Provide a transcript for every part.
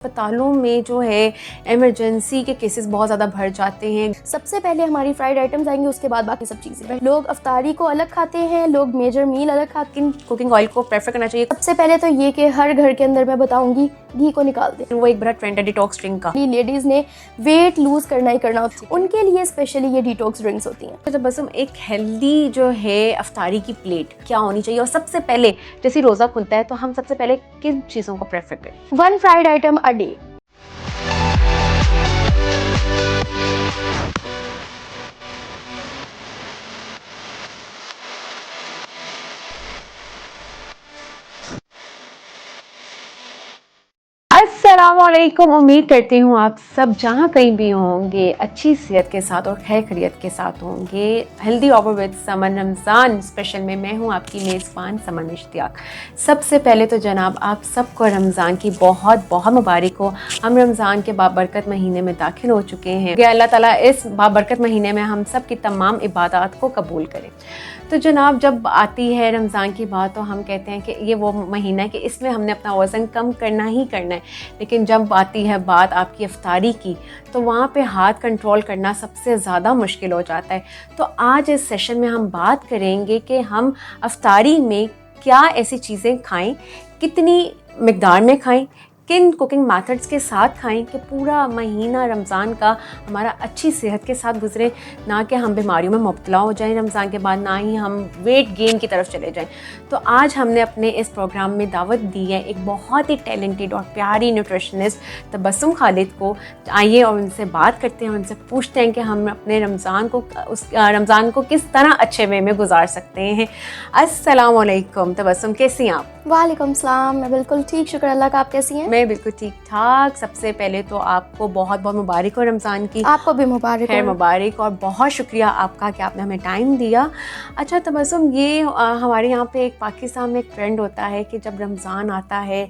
अस्पतालों में जो है इमरजेंसी के केसेस बहुत ज़्यादा बढ़ जाते हैं। सबसे पहले हमारी फ्राइड आइटम्स आएंगी, उसके बाद बाकी सब चीज़ें। लोग अफ्तारी को अलग खाते हैं, लोग मेजर मील अलग खाते हैं। कुकिंग ऑयल को प्रेफर करना चाहिए। सबसे पहले तो ये कि हर घर के अंदर मैं बताऊंगी घी को निकाल दें। वो एक बड़ा ट्रेंड है डिटॉक्स ड्रिंक का। लेडीज़ ने वेट लूज करना ही करना होता है, उनके लिए स्पेशली ये डिटॉक्स ड्रिंक्स होती हैं। तो बस हम एक हेल्दी जो है अफ्तारी की प्लेट क्या होनी चाहिए, और सबसे पहले जैसे रोज़ा खुलता है तो हम सबसे पहले किन चीज़ों को प्रेफर करें? 1 फ्राइड आइटम अ डे। अस्सलामुअलैकुम। उम्मीद करती हूँ आप सब जहाँ कहीं भी होंगे अच्छी सेहत के साथ और खैर खैरियत के साथ होंगे। Healthy hour with someone Ramzan special में मैं हूँ आपकी मेज़बान समन इश्तियाक। सबसे पहले तो जनाब आप सबको रमज़ान की बहुत बहुत मुबारक हो। हम रमज़ान के बाबरकत महीने में दाखिल हो चुके हैं कि अल्लाह ताला इस बाबरकत महीने में हम सब की तमाम इबादत को कबूल करें। तो जनाब जब आती है रमज़ान की बात तो हम कहते हैं कि ये वो महीना है कि इसमें हमने अपना वज़न कम करना ही करना है, लेकिन जब आती है बात आपकी इफ्तारी की तो वहाँ पे हाथ कंट्रोल करना सबसे ज़्यादा मुश्किल हो जाता है। तो आज इस सेशन में हम बात करेंगे कि हम इफ्तारी में क्या ऐसी चीज़ें खाएं, कितनी मिकदार में खाएं, किन कुकिंग मेथड्स के साथ खाएं कि पूरा महीना रमज़ान का हमारा अच्छी सेहत के साथ गुजरे, ना कि हम बीमारियों में मुब्तला हो जाएं रमज़ान के बाद, ना ही हम वेट गेन की तरफ चले जाएं। तो आज हमने अपने इस प्रोग्राम में दावत दी है एक बहुत ही टैलेंटेड और प्यारी न्यूट्रिशनिस्ट तबस्सुम खालिद को। आइए और उनसे बात करते हैं, उनसे पूछते हैं कि हम अपने रमज़ान को किस तरह अच्छे वे में गुजार सकते हैं। अस्सलाम वालेकुम तबस्सुम, कैसी हैं आप? वालेकुम सलाम, मैं बिल्कुल ठीक, शुक्र अल्लाह का। आप कैसी हैं? मैं बिल्कुल ठीक ठाक। सबसे पहले तो आपको बहुत बहुत मुबारक हो रमज़ान की। आपको भी मुबारक, खैर मुबारक, और बहुत शुक्रिया आपका कि आपने हमें टाइम दिया। अच्छा तबस्सुम, ये हमारे यहाँ पे एक पाकिस्तान में एक ट्रेंड होता है कि जब रमज़ान आता है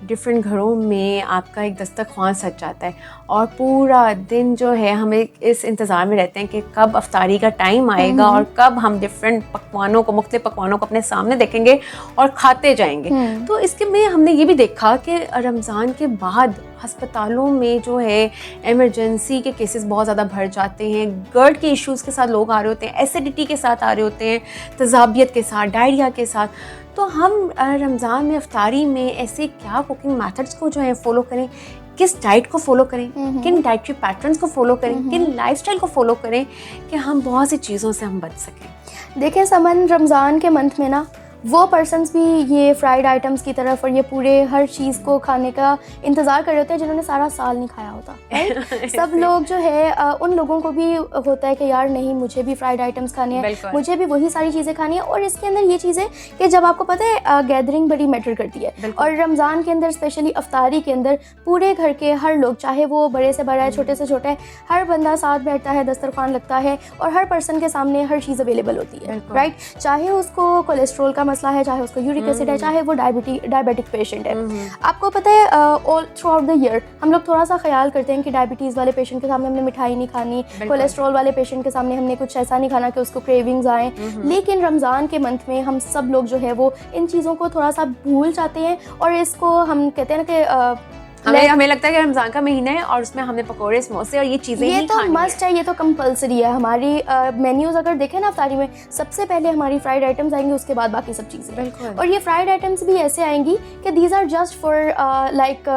डिफरेंट घरों में आपका एक दस्तरख्वान सज जाता है और पूरा दिन जो है हम इस इंतज़ार में रहते हैं कि कब अफ्तारी का टाइम आएगा और कब हम डिफरेंट पकवानों को, मुख्तलिफ पकवानों को अपने सामने देखेंगे और खाते जाएंगे। तो इसके में हमने ये भी देखा कि रमज़ान के बाद अस्पतालों में जो है इमरजेंसी के केसेस बहुत ज़्यादा बढ़ जाते हैं। गर्ड के इश्यूज़ के साथ लोग आ रहे होते हैं, एसिडिटी के साथ आ रहे होते हैं, तज़ाबियत के साथ, डायरिया के साथ। तो हम रमज़ान में अफ्तारी में ऐसे क्या कुकिंग मेथड्स को जो है फॉलो करें, किस डाइट को फॉलो करें, किन डाइटरी पैटर्न्स को फॉलो करें, किन लाइफस्टाइल को फॉलो करें कि हम बहुत सी चीज़ों से हम बच सकें? देखें समन, रमज़ान के मंथ में ना वो पर्सन्स भी ये फ्राइड आइटम्स की तरफ और ये पूरे हर चीज़ को खाने का इंतज़ार कर रहे होते हैं जिन्होंने सारा साल नहीं खाया होता, राइट? सब लोग जो है उन लोगों को भी होता है कि यार नहीं, मुझे भी फ्राइड आइटम्स खाने हैं, मुझे भी वही सारी चीज़ें खानी है। और इसके अंदर ये चीज़ है कि जब आपको पता है गैदरिंग बड़ी मैटर करती है, और रमज़ान के अंदर स्पेशली अफ्तारी के अंदर पूरे घर के हर लोग, चाहे वो बड़े से बड़ा है छोटे से छोटा है, हर बंदा साथ बैठता है, दस्तरखान लगता है और हर पर्सन के सामने हर चीज़ अवेलेबल होती है, राइट? चाहे उसको कोलेस्ट्रॉल का मसला है, चाहे उसको यूरिक एसिड है, चाहे वो डायबिटिक पेशेंट है। आपको पता है all through out the year हम लोग थोड़ा सा ख्याल करते हैं कि डायबिटीज़ वाले पेशेंट के सामने हमने मिठाई नहीं खानी, कोलेस्ट्रॉल वाले पेशेंट के सामने हमने कुछ ऐसा नहीं खाना कि उसको क्रेविंग्स आए। लेकिन रमज़ान के मंथ में हम सब लोग जो है वो इन चीज़ों को थोड़ा सा भूल जाते हैं और इसको हम कहते हैं ना कि हमें लगता है कि रमज़ान का महीना है और उसमें हमने पकोड़े, समोसे और ये चीज़ें ये तो मस्ट है, ये तो कंपलसरी है। हमारी मेन्यूज़ अगर देखें ना अफ्तारी में, सबसे पहले हमारी फ्राइड आइटम्स आएंगी, उसके बाद बाकी सब चीज़ें। और ये फ्राइड आइटम्स भी ऐसे आएंगी कि these are just for like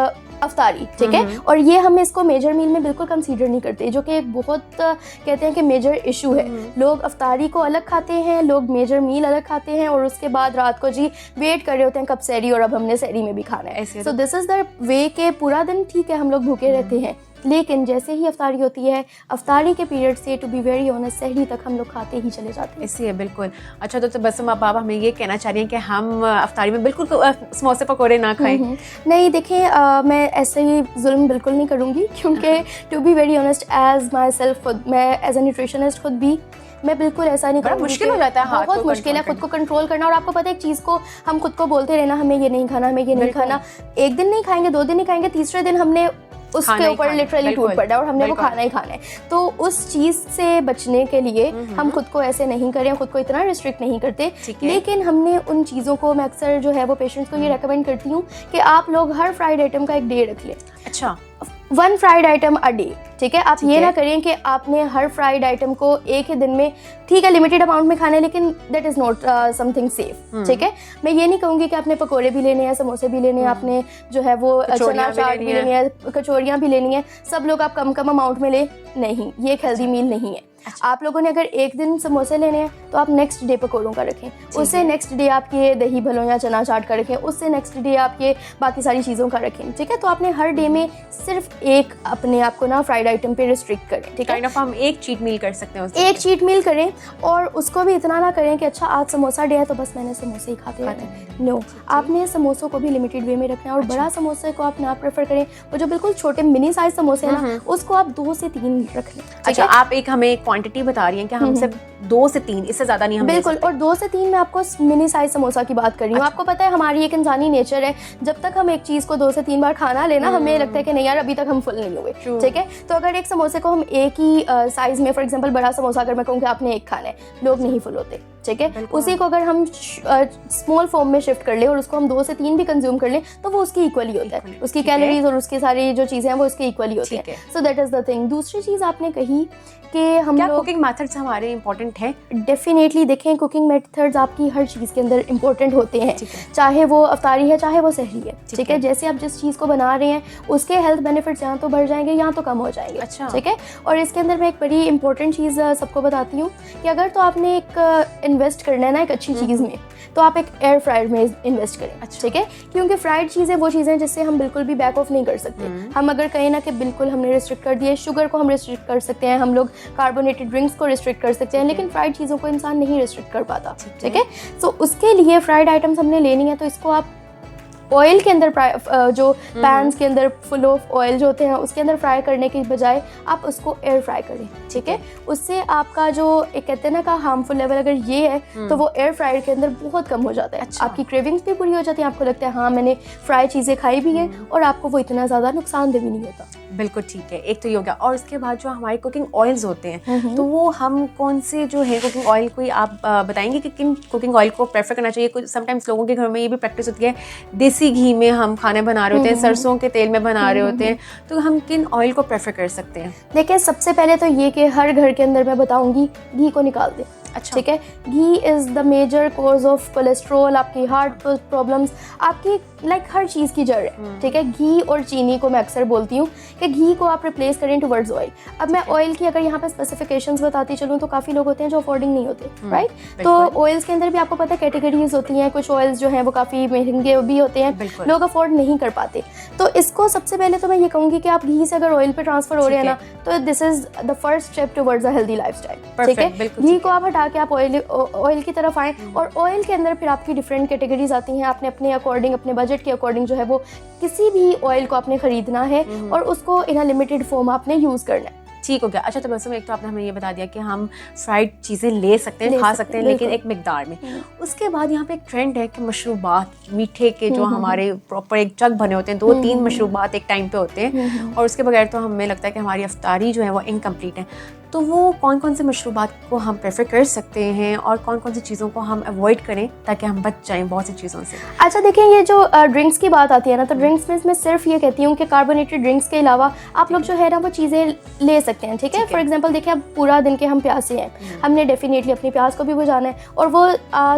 iftari, ठीक है? और ये हम इसको मेजर मील में बिल्कुल कंसीडर नहीं करते, जो कि एक बहुत कहते हैं कि मेजर इशू है। लोग अफ्तारी को अलग खाते हैं, लोग मेजर मील अलग खाते हैं और उसके बाद रात को जी वेट कर रहे होते हैं कब सहरी, और अब हमने सहरी में भी खाना है। So this is the way के पूरा दिन ठीक है हम लोग भूखे रहते हैं, लेकिन जैसे ही अफ्तारी होती है, अफ्तारी के पीरियड से टू बी वेरी ऑनेस्ट सहरी तक हम लोग खाते ही चले जाते हैं। इसलिए बिल्कुल। अच्छा तो बस आप बाबा हमें ये कहना चाह रही हैं कि हम अफ्तारी में बिल्कुल समोसे पकोड़े ना खाएं? नहीं, देखिए मैं ऐसे ही जुल्म बिल्कुल नहीं करूँगी, क्योंकि to be very honest as myself, खुद मैं एज अ न्यूट्रिशनिस्ट खुद भी मैं बिल्कुल ऐसा नहीं करूँगी। मुश्किल हो जाता है, बहुत मुश्किल है खुद को कंट्रोल करना। और आपको पता है एक चीज़ को हम खुद को बोलते रहना, हमें ये नहीं खाना, हमें ये नहीं खाना, एक दिन नहीं खाएंगे, 2 दिन नहीं खाएंगे, तीसरे दिन हमने उसके ऊपर लिटरली टूट पड़ा है और हमने वो खाना ही खाना है। तो उस चीज़ से बचने के लिए हम खुद को ऐसे नहीं करें, खुद को इतना रिस्ट्रिक्ट नहीं करते, लेकिन हमने उन चीज़ों को, मैं अक्सर जो है वो पेशेंट्स को ये रेकमेंड करती हूँ कि आप लोग हर फ्राइड आइटम का एक डे रख लें। अच्छा, 1 फ्राइड आइटम अ डे, ठीक है। आप ये ना करें कि आपने हर फ्राइड आइटम को एक ही दिन में, ठीक है लिमिटेड अमाउंट में खाना है, लेकिन that is not something safe, ठीक है। मैं ये नहीं कहूँगी कि आपने पकौड़े भी लेने हैं, समोसे भी लेने हैं, आपने जो है वो चना चाट भी लेनी है, कचौरियाँ भी लेनी है, सब लोग आप कम कम अमाउंट में ले, नहीं, ये एक हेल्दी मील नहीं है। आप लोगों ने अगर एक दिन समोसे लेने हैं तो आप नेक्स्ट डे पकौड़ों का रखें, उससे नेक्स्ट डे आप ये दही भलों या चना चाट का रखें, उससे नेक्स्ट डे आप ये बाकी सारी चीज़ों का रखें, ठीक है। तो आपने हर डे में सिर्फ एक अपने आप को ना फ्राइड आइटम पे रिस्ट्रिक्ट करें, ठीक है। हम एक चीट मील कर सकते हैं, एक चीट मील करें, और उसको भी इतना ना करें कि अच्छा आज समोसा डे है तो बस मैंने समोसे ही खाते रहना है। नो, आपने समोसों को भी लिमिटेड वे में रखना है, और बड़ा समोसे को आप ना प्रेफर करें, वो जो बिल्कुल छोटे मिनी साइज समोसे हैं ना, उसको आप 2 से 3 रख लें। अच्छा, आप एक हमें क्वांटिटी बता रही हैं कि हम सिर्फ 2 से 3, इससे ज्यादा नहीं हम बिल्कुल, और 2 से 3 मैं आपको मिनी साइज समोसा की बात कर रही हूँ। आपको पता है हमारी एक इंसानी नेचर है, जब तक हम एक चीज को 2 से 3 बार खाना लेना, हमें लगता है कि नहीं यार अभी तक हम फुल नहीं हुए, ठीक है। तो अगर एक समोसे को हम एक ही साइज में, फॉर एग्जांपल बड़ा समोसा अगर मैं कहूँ कि आपने एक खाना है, लोग नहीं फुल होते, ठीक है। उसी को अगर हम स्मॉल फॉर्म में शिफ्ट कर ले और उसको हम 2 से 3 भी कंज्यूम कर ले, तो वो उसकी इक्वली होता है, उसकी कैलोरीज और उसकी सारी जो चीजें हैं वो उसकी इक्वली होती है। So that is the thing. दूसरी चीज आपने कही कि हम लोग कुकिंग मेथड्स हमारे इंपॉर्टेंट है। डेफिनेटली देखें, कुकिंग मेथड्स आपकी हर चीज़ के अंदर इंपॉर्टेंट होते हैं, चाहे वो अफ्तारी है चाहे वो सहरी है, ठीक है। जैसे आप जिस चीज़ को बना रहे हैं उसके हेल्थ बेनिफिट्स यहाँ तो बढ़ जाएंगे, यहाँ तो कम हो जाएंगे, अच्छा, ठीक है। और इसके अंदर मैं एक बड़ी इंपॉर्टेंट चीज़ सबको बताती हूँ कि अगर तो आपने एक इन्वेस्ट करना है ना एक अच्छी चीज़ में, तो आप एक एयर फ्रायर में इन्वेस्ट करें, ठीक है। क्योंकि फ्राइड चीज़ें वो चीज़ें हैं जिससे हम बिल्कुल भी बैक ऑफ नहीं कर सकते। हम अगर कहें ना कि बिल्कुल हमने रिस्ट्रिक्ट कर दिया, शुगर को हम रिस्ट्रिक्ट कर सकते हैं, हम लोग कार्बोनेटेड ड्रिंक्स को रिस्ट्रिक्ट कर सकते हैं, लेकिन फ्राइड चीज़ों को इंसान नहीं रिस्ट्रिक्ट कर पाता, ठीक है। तो उसके लिए फ्राइड आइटम्स हमने लेनी है, तो इसको आप ऑयल के अंदर जो पैन्स के अंदर फुल ऑफ ऑयल जो होते हैं उसके अंदर फ्राई करने की बजाय आप उसको एयर फ्राई करें, ठीक है। उससे आपका जो एक कहते हैं ना का हार्मफुल लेवल अगर ये है तो वो एयर फ्राइड के अंदर बहुत कम हो जाता है। अच्छा। आपकी क्रेविंग्स भी पूरी हो जाती है, आपको लगता है हाँ मैंने फ्राई चीज़ें खाई भी हैं, और आपको वो इतना ज़्यादा नुकसानदेह भी नहीं होता। बिल्कुल ठीक है, एक तो ये हो गया। और उसके बाद जो हमारे कुकिंग ऑयल्स होते हैं, तो वो हम कौन से जो है कुकिंग ऑयल, कोई आप बताएंगे कि किन कुकिंग ऑयल को प्रेफर करना चाहिए? कुछ समटाइम्स लोगों के घर में ये भी प्रैक्टिस होती है, देसी घी में हम खाने बना रहे होते हैं, सरसों के तेल में बना रहे होते हैं, तो हम किन ऑयल को प्रेफर कर सकते हैं? देखिए, सबसे पहले तो ये कि हर घर के अंदर मैं बताऊंगी घी को निकाल दें। अच्छा, ठीक है। Ghee is the major cause of cholesterol, आपकी हार्ट प्रॉब्लम्स, आपकी हर चीज़ की जड़ है, ठीक है। घी और चीनी को मैं अक्सर बोलती हूँ कि घी को आप रिप्लेस करें टुवर्ड्स ऑयल। अब मैं ऑयल की अगर यहाँ पे स्पेसिफिकेशंस बताती चलूँ तो काफ़ी लोग होते हैं जो अफोर्डिंग नहीं होते, राइट। तो ऑयल्स के अंदर भी आपको पता है कैटेगरीज होती हैं, कुछ ऑयल्स जो हैं वो काफ़ी महंगे भी होते हैं, लोग अफोर्ड नहीं कर पाते। तो इसको सबसे पहले तो मैं ये कहूँगी कि आप घी से अगर ऑयल पे ट्रांसफर हो रहे हैं ना, तो this is the first step towards a healthy lifestyle, ठीक है। घी को आप हटा के आप ऑयल की तरफ आएँ, और ऑयल के अंदर फिर आपकी डिफरेंट कैटेगरीज आती हैं। आपने अपने अकॉर्डिंग, अपने बजट के अकॉर्डिंग जो है वो किसी भी ऑयल को आपने खरीदना है और उसको इन अ लिमिटेड फॉर्म आपने यूज़ करना है। ठीक हो गया। अच्छा, तो बस एक तो आपने हमें ये बता दिया कि हम फ्राइड चीज़ें ले सकते हैं, खा सकते हैं, लेकिन एक मिकदार में। उसके बाद यहाँ पे एक ट्रेंड है कि मशरूबात, मीठे के जो हमारे प्रॉपर एक जग बने होते हैं, 2-3 मशरूबात एक टाइम पे होते हैं, और उसके बगैर तो हमें लगता है कि हमारी अफ्तारी जो है वो इनकम्प्लीट है। तो वो कौन कौन से मशरूबात को हम प्रेफर कर सकते हैं और कौन कौन सी चीज़ों को हम अवॉइड करें ताकि हम बच जाएं बहुत सी चीज़ों से? अच्छा, देखिए, ये जो ड्रिंक्स की बात आती है ना, तो ड्रिंक्स में मैं सिर्फ ये कहती हूँ कि कार्बोनेटेड ड्रिंक्स के अलावा आप लोग जो है ना वो चीज़ें ले सकते हैं, ठीक है। फॉर एग्जांपल देखिए, अब पूरा दिन के हम प्यासे हैं, हमने डेफिनेटली अपनी प्यास को भी बुझाना है, और वो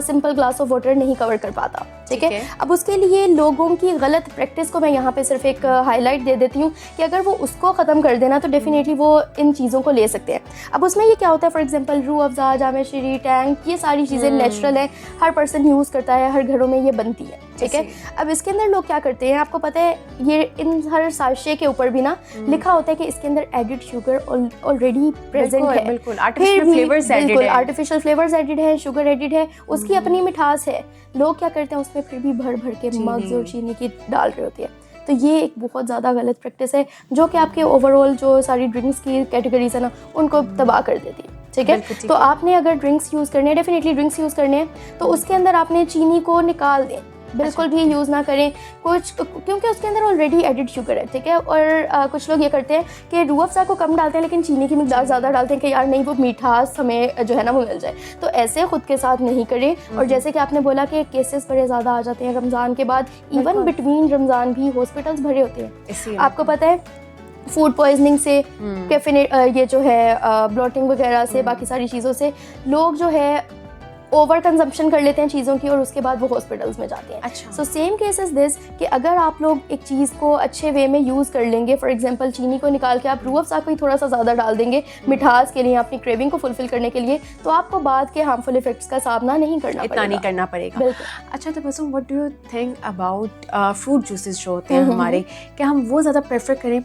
सिंपल ग्लास ऑफ वाटर नहीं कवर कर पाता, ठीक है। अब उसके लिए लोगों की गलत प्रैक्टिस को मैं यहाँ पे सिर्फ एक हाईलाइट दे देती हूँ कि अगर वो उसको ख़त्म कर देना तो डेफिनेटली वो इन चीज़ों को ले सकते हैं। अब उसमें ये क्या होता है, फॉर एग्जांपल रूह अफ़ज़ा, जामे शीरी, टैंक, ये सारी चीज़ें नेचुरल है, हर पर्सन यूज़ करता है, हर घरों में ये बनती है, ठीक है। अब इसके अंदर लोग क्या करते हैं, आपको पता है, ये इन हर साशे के ऊपर भी ना लिखा होता है कि इसके अंदर एडिड शुगर ऑलरेडी प्रेजेंट है, बिल्कुल आर्टिफिशियल फ्लेवर्स एडिड है, शुगर एडिड है, उसकी अपनी मिठास है। लोग क्या करते हैं, उसमें फिर भी भर भर के मग्स और चीनी की डाल रहे होते हैं। तो ये एक बहुत ज़्यादा गलत प्रैक्टिस है जो कि आपके ओवरऑल जो सारी ड्रिंक्स की कैटेगरीज है ना उनको तबाह कर देती है, ठीक है। तो आपने अगर ड्रिंक्स यूज़ करने हैं, डेफिनेटली ड्रिंक्स यूज़ करने हैं, तो उसके अंदर आपने चीनी को निकाल दें, बिल्कुल भी यूज़ ना करें कुछ, क्योंकि उसके अंदर ऑलरेडी एडिड शुगर है, ठीक है। और कुछ लोग ये करते हैं कि रूह अफ़ज़ा को कम डालते हैं लेकिन चीनी की मिकदार ज़्यादा डालते हैं कि यार नहीं वो मिठास हमें जो है ना वो मिल जाए। तो ऐसे खुद के साथ नहीं करें। और जैसे कि आपने बोला कि केसेस बड़े ज़्यादा आ जाते हैं रमज़ान के बाद, इवन बिटवीन रमज़ान भी हॉस्पिटल्स भरे होते हैं। आपको पता है फूड पॉइजनिंग से, कैफिनेट ये जो है ब्लॉटिंग वगैरह से, बाकी सारी चीज़ों से लोग जो है ओवर कंजम्पशन कर लेते हैं चीज़ों की और उसके बाद वो हॉस्पिटल्स में जाते हैं। अच्छा। So same case is this कि अगर आप लोग एक चीज़ को अच्छे वे में यूज़ कर लेंगे, फॉर एग्जांपल चीनी को निकाल के आप रूह अफ़ज़ा को ही थोड़ा सा ज़्यादा डाल देंगे मिठास के लिए, अपनी क्रेविंग को फुलफिल करने के लिए, तो आपको बाद के हार्मफुल इफेक्ट्स का सामना नहीं करना इतना नहीं करना पड़ेगा। बिल्कुल। अच्छा, तो बस what do you think about fruit juices जो होते हैं हमारे, क्या हम वो ज़्यादा प्रेफर करें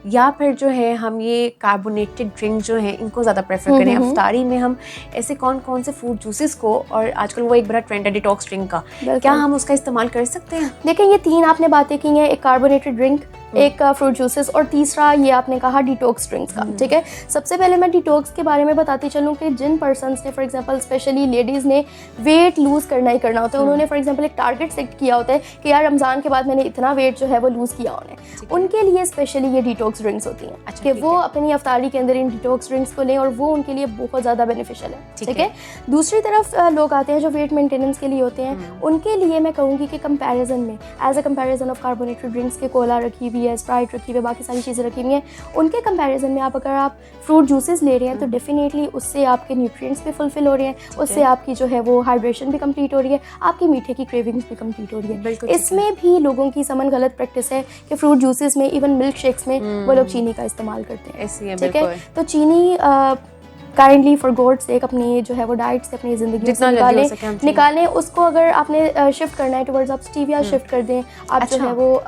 या फिर जो है हम ये कार्बोनेटेड ड्रिंक जो है इनको ज़्यादा प्रेफर करें? अफ्तारी में हम ऐसे कौन कौन से फ्रूट जूसेस को, और आजकल वो एक बड़ा ट्रेंड है डिटॉक्स ड्रिंक का, क्या हम उसका इस्तेमाल कर सकते हैं? देखिए ये 3 आपने बातें की हैं, एक कार्बोनेटेड ड्रिंक, एक फ्रूट जूसेस और तीसरा ये आपने कहा डिटॉक्स ड्रिंक्स का, ठीक है। सबसे पहले मैं डिटॉक्स के बारे में बताती चलूँ कि जिन पर्सन्स ने फॉर एग्जांपल स्पेशली लेडीज़ ने वेट लूज़ करना ही करना होता है, उन्होंने फॉर एग्जांपल एक टारगेट सेट किया होता है कि यार रमज़ान के बाद मैंने इतना वेट जो है वो लूज़ किया होना है, उनके लिए स्पेशली ये डिटॉक्स ड्रिंक्स होती हैं। अच्छा, कि वो अपनी अफ्तारी के अंदर इन डिटॉक्स ड्रिंक्स को लें और वो उनके लिए बहुत ज़्यादा बेनिफिशियल है, ठीक है। दूसरी तरफ लोग आते हैं जो वेट मेंटेनेंस के लिए होते हैं, उनके लिए मैं कहूँगी कि कंपैरिजन में as a comparison of carbonated drinks के कोला रखी हुई है, स्प्राइट रखी हुई है, बाकी सारी चीज़ें रखी हुई हैं, उनके कंपैरिजन में आप अगर आप फ्रूट जूसेस ले रहे हैं तो डेफिनेटली उससे आपके न्यूट्रिएंट्स भी फुलफिल हो रहे हैं, उससे आपकी जो है वो हाइड्रेशन भी कंप्लीट हो रही है, आपकी मीठे की क्रेविंग्स भी कंप्लीट हो रही है। इसमें भी लोगों की समन गलत प्रैक्टिस है कि फ्रूट जूसेस में, इवन मिल्क शेक्स में वो लोग चीनी का इस्तेमाल करते हैं, ठीक है। तो चीनी काइंडली फॉर गॉड सेक अपनी जो है वो डाइट से अपनी ज़िंदगी से निकालें उसको। अगर आपने शिफ्ट करना है टुवर्ड्स आप स्टीविया शिफ्ट कर दें, आप जो है वो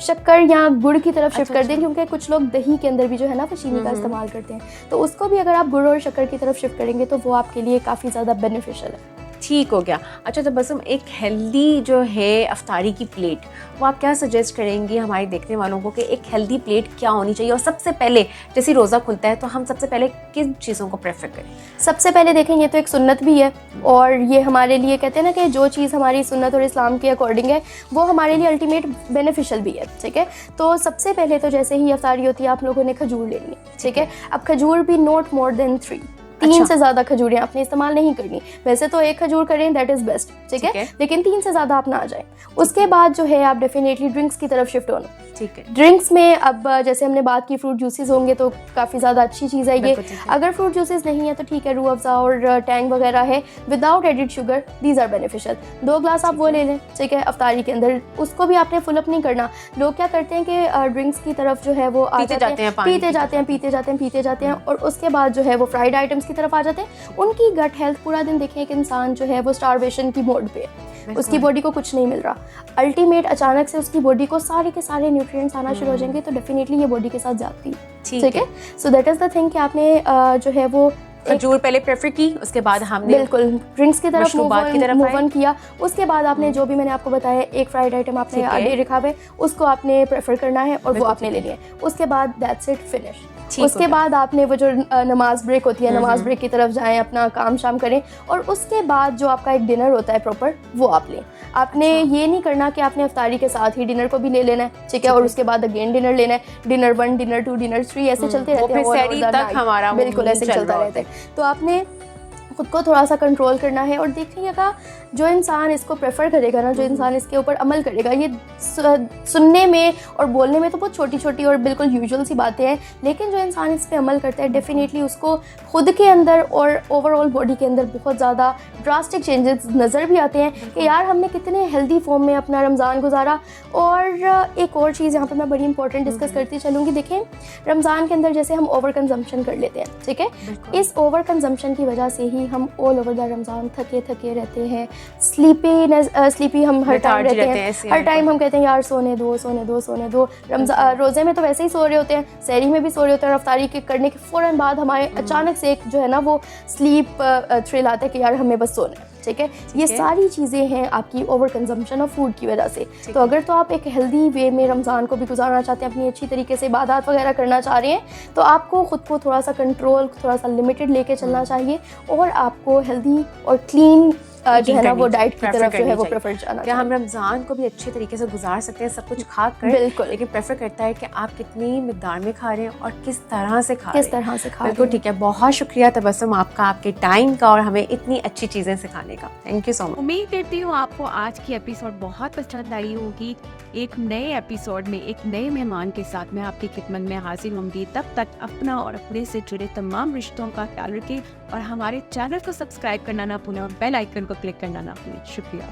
शक्कर या गुड़ की तरफ शिफ्ट कर दें, क्योंकि कुछ लोग दही के अंदर भी जो है ना वो चीनी का इस्तेमाल करते हैं, तो उसको भी अगर आप गुड़ और शक्कर की तरफ शिफ्ट करेंगे तो वो आपके लिए काफ़ी ज़्यादा बेनिफिशियल है। ठीक हो गया। अच्छा, तो बस हम एक हेल्दी जो है अफ्तारी की प्लेट, वो आप क्या सजेस्ट करेंगी हमारे देखने वालों को कि एक हेल्दी प्लेट क्या होनी चाहिए? और सबसे पहले जैसे रोज़ा खुलता है तो हम सबसे पहले किन चीज़ों को प्रेफर करें? सबसे पहले देखें ये तो एक सुन्नत भी है और ये हमारे लिए कहते हैं ना कि जो चीज़ हमारी सुन्नत और इस्लाम के अकॉर्डिंग है वो हमारे लिए अल्टीमेट बेनिफिशियल भी है, ठीक है। तो सबसे पहले तो जैसे ही अफ्तारी होती है आप लोगों ने खजूर लेनी है, ठीक है। अब खजूर भी नॉट मोर देन 3 से ज़्यादा खजूरें आपने इस्तेमाल नहीं करनी। वैसे तो 1 खजूर करें दैट इज़ बेस्ट, ठीक है, लेकिन 3 से ज़्यादा आप ना आ जाए। उसके बाद जो है आप डेफिनेटली ड्रिंक्स की तरफ शिफ्ट होना, ठीक है। ड्रिंक्स में अब जैसे हमने बात की फ्रूट जूसेस होंगे तो काफ़ी ज़्यादा अच्छी चीज़ है ये। अगर फ्रूट जूसेस नहीं है तो ठीक है, रूह अफ़ज़ा और टैंग वगैरह है without added sugar, these are beneficial. 2 glass आप वो ले लें, ठीक है, अफ्तारी के अंदर। उसको भी आपने फुल अप नहीं करना। लोग क्या करते हैं कि ड्रिंक्स की तरफ जो है वो पीते जाते हैं और उसके बाद जो है वो फ्राइड आइटम्स की तरफ आ जाते हैं। उनकी गट हेल्थ पूरा दिन देखें एक इंसान जो है वो स्टारवेशन की मोड पे है, उसकी बॉडी को कुछ नहीं मिल रहा, अल्टीमेट अचानक से उसकी बॉडी को सारे के सारे न्यूट्रिएंट्स आना शुरू हो जाएंगे, तो डेफिनेटली ये बॉडी के साथ जाती है, ठीक है। So that is the thing कि आपने जो है वो खजूर पहले प्रेफर की, उसके बाद हमने बिल्कुल ड्रिंक्स की तरफ मूव ऑन किया। उसके बाद आपने जो भी मैंने आपको बताया, एक फ्राइड आइटम आपने आगे रखा हुआ है उसको आपने प्रेफर करना है और वो आपने ले लिया। उसके बाद दैट्स इट, फिनिश। उसके बाद आपने वो जो नमाज ब्रेक होती है, नमाज ब्रेक की तरफ जाएं, अपना काम शाम करें और उसके बाद जो आपका एक डिनर होता है प्रॉपर वो आप लें। आपने ये नहीं करना कि आपने अफ्तारी के साथ ही डिनर को भी ले लेना है, ठीक है, और उसके बाद अगेन डिनर लेना है, डिनर 1, डिनर 2, डिनर 3 ऐसे चलते रहते हैं, बिल्कुल ऐसे चलता रहता है। तो आपने खुद को थोड़ा सा कंट्रोल करना है और देखिएगा जो इंसान इसको प्रेफर करेगा ना, जो इंसान इसके ऊपर अमल करेगा, ये सुनने में और बोलने में तो बहुत छोटी छोटी और बिल्कुल यूजुअल सी बातें हैं, लेकिन जो इंसान इस पे अमल करता है डेफिनेटली उसको खुद के अंदर और ओवरऑल बॉडी के अंदर बहुत ज़्यादा ड्रास्टिक चेंजेस नज़र भी आते हैं कि यार हमने कितने हेल्दी फॉर्म में अपना रमज़ान गुजारा। और एक और चीज़ यहाँ पर मैं बड़ी इंपॉर्टेंट डिस्कस करती चलूँगी। देखें, रमज़ान के अंदर जैसे हम ओवर कंजम्पशन कर लेते हैं, ठीक है, इस ओवर कंजम्पशन की वजह से ही हम ऑल ओवर द रमज़ान थके रहते हैं, स्लीपी हम हर टाइम रहते हैं, हर टाइम हम कहते हैं यार सोने दो। रमज़ान रोज़े में तो वैसे ही सो रहे होते हैं, सहरी में भी सो रहे होते हैं, और अफ्तारी के करने के फ़ौरन बाद हमारे अचानक से एक जो है ना वो स्लीप थ्रिल आता है कि यार हमें बस सोना है, ठीक है। ये सारी चीज़ें हैं आपकी ओवर कंजम्पशन ऑफ फूड की वजह से। तो अगर तो आप एक हेल्दी वे में रमज़ान को भी गुजारना चाहते हैं, अपनी अच्छी तरीके से इबादत वगैरह करना चाह रहे हैं, तो आपको ख़ुद को थोड़ा सा कंट्रोल, थोड़ा सा लिमिटेड लेके चलना चाहिए और आपको हेल्दी और क्लीन जो है ना वो करनी डाइट की prefer तरफ जो है करनी वो चाहिए। प्रेफर जाना क्या हम चाहिए। रमज़ान को भी अच्छे तरीके से गुजार सकते हैं सब कुछ खा कर, बिल्कुल। लेकिन प्रेफर करता है कि आप कितनी मिकदार में खा रहे हैं और किस तरह से खा रहे किस हैं। तरह से खा बिल्कुल रहे हैं। ठीक है, बहुत शुक्रिया तबस्सुम आपका, आपके टाइम का और हमें इतनी अच्छी चीज़ें सिखाने का। Thank you so much. उम्मीद करती हूँ आपको आज की एपिसोड बहुत पसंद आई होगी। एक नए एपिसोड में एक नए मेहमान के साथ मैं आपकी खिदमत में हाजिर होंगी। तब तक अपना और अपने से जुड़े तमाम रिश्तों का ख्याल रखें और हमारे चैनल को सब्सक्राइब करना ना भूलें और बेल आइकन को क्लिक करना ना भूलें। शुक्रिया।